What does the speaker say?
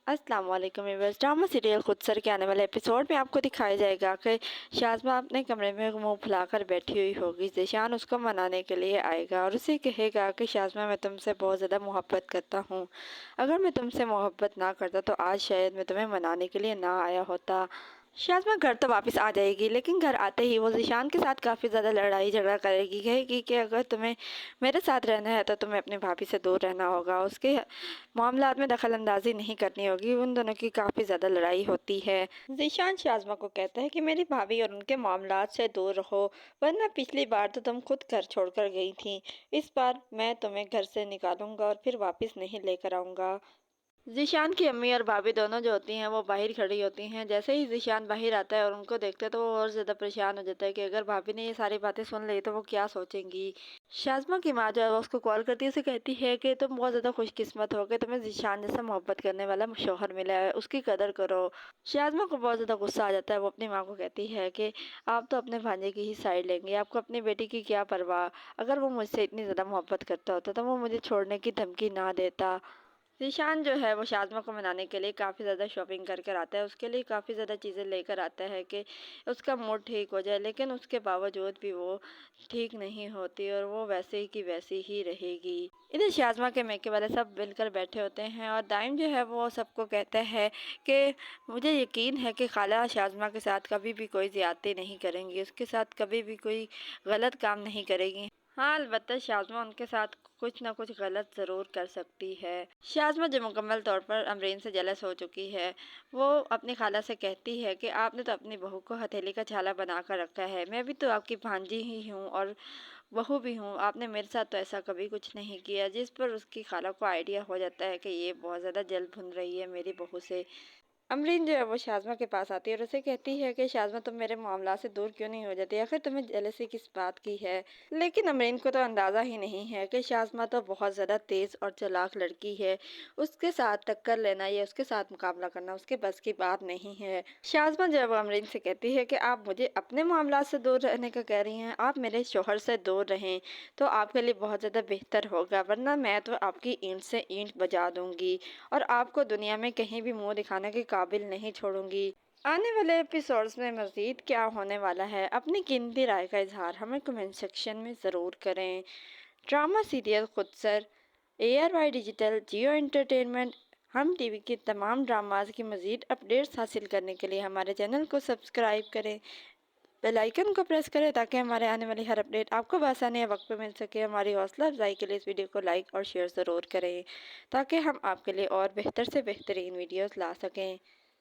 अस्सलाम वालेकुम viewers. Drama serial Khudsar के आने वाले एपिसोड में आपको दिखाया जाएगा कि शाज़मा अपने कमरे में मुंह फुलाकर बैठी हुई होगी। ज़ीशान उसको मनाने के लिए आएगा और उसे कहेगा कि शाज़मा, मैं तुमसे बहुत ज़्यादा मोहब्बत करता हूँ। अगर मैं तुमसे मोहब्बत ना करता तो आज शायद मैं तुम्हें मनाने के लिए ना आया होता। शाज़मा घर तो वापस आ जाएगी, लेकिन घर आते ही वो ज़ीशान के साथ काफ़ी ज़्यादा लड़ाई झगड़ा करेगी। कहेगी कि अगर तुम्हें मेरे साथ रहना है तो तुम्हें अपनी भाभी से दूर रहना होगा, उसके मामलात में दखल अंदाजी नहीं करनी होगी। उन दोनों की काफ़ी ज़्यादा लड़ाई होती है। ज़ीशान शाज़मा को कहता है कि मेरी भाभी और उनके मामलात से दूर रहो, वरना पिछली बार तो तुम खुद घर छोड़कर गई थी। इस बार मैं तुम्हें घर से निकालूंगा और फिर वापस नहीं लेकर आऊँगा। ज़ीशान की अम्मी और भाभी दोनों जो होती हैं वो बाहर खड़ी होती हैं। जैसे ही ज़ीशान बाहर आता है और उनको देखते हैं तो वो और ज़्यादा परेशान हो जाता है कि अगर भाभी ने ये सारी बातें सुन ली तो वो क्या सोचेंगी। शाज़मा की माँ जो है वो उसको कॉल करती है, उसे कहती है कि तुम बहुत ज़्यादा खुशकिस्मत हो कि तुम्हें ज़ीशान जैसा मोहब्बत करने वाला शौहर मिला है, उसकी कदर करो। शाज़मा को बहुत ज़्यादा गुस्सा आ जाता है। वो अपनी माँ को कहती है कि आप तो अपने भांजे की ही साइड लेंगे, आपको अपनी बेटी की क्या परवाह। अगर वो मुझसे इतनी ज़्यादा मोहब्बत करता होता तो वो मुझे छोड़ने की धमकी ना देता। ज़ीशान जो है वो शाज़मा को मनाने के लिए काफ़ी ज़्यादा शॉपिंग कर कर आता है। उसके लिए काफ़ी ज़्यादा चीज़ें लेकर आता है कि उसका मूड ठीक हो जाए, लेकिन उसके बावजूद भी वो ठीक नहीं होती और वो वैसे ही की वैसी ही रहेगी। इधर शाज़मा के मैके वाले सब मिलकर बैठे होते हैं और दाइम जो है वो सबको कहता है कि मुझे यकीन है कि खाला शाज़मा के साथ कभी भी कोई ज़्यादती नहीं करेंगी, उसके साथ कभी भी कोई गलत काम नहीं करेगी। हाँ, अलबत्ता शाज़मा उनके साथ कुछ ना कुछ गलत ज़रूर कर सकती है। शाज़मा जो मुकम्मल तौर पर अमरीन से जेलस हो चुकी है, वो अपनी खाला से कहती है कि आपने तो अपनी बहू को हथेली का छाला बना कर रखा है। मैं भी तो आपकी भांजी ही हूँ और बहू भी हूँ, आपने मेरे साथ तो ऐसा कभी कुछ नहीं किया। जिस पर उसकी खाला को आइडिया हो जाता है कि ये बहुत ज़्यादा जल भुन रही है मेरी बहू से। अमरीन जो है वो शाज़मा के पास आती है और उसे कहती है कि शाज़मा, तुम मेरे मामला से दूर क्यों नहीं हो जाती, आखिर तुम्हें जेलसी किस बात की है। लेकिन अमरीन को तो अंदाज़ा ही नहीं है कि शाज़मा तो बहुत ज़्यादा तेज़ और चालाक लड़की है। उसके साथ टक्कर लेना या उसके साथ मुकाबला करना उसके बस की बात नहीं है। शाज़मा जो है वो अमरीन से कहती है कि आप मुझे अपने मामला से दूर रहने का कह रही हैं, आप मेरे शौहर से दूर रहें तो आपके लिए बहुत ज़्यादा बेहतर होगा, वरना मैं तो आपकी ईंट से ईंट बजा दूंगी और आपको दुनिया में कहीं भी मुंह दिखाने के काबिल नहीं छोड़ूंगी। आने वाले एपिसोड्स में मज़ीद क्या होने वाला है, अपनी कीमती राय का इजहार हमें कमेंट सेक्शन में ज़रूर करें। Drama serial Khudsar, ARY digital, Geo entertainment, Hum TV के तमाम ड्रामाज की मज़ीद अपडेट्स हासिल करने के लिए हमारे चैनल को सब्सक्राइब करें, बेल आइकन को प्रेस करें ताकि हमारे आने वाली हर अपडेट आपको बआसानी वक्त पे मिल सके। हमारी हौसला अफजाई के लिए इस वीडियो को लाइक और शेयर ज़रूर करें ताकि हम आपके लिए और बेहतर से बेहतरीन वीडियोस ला सकें।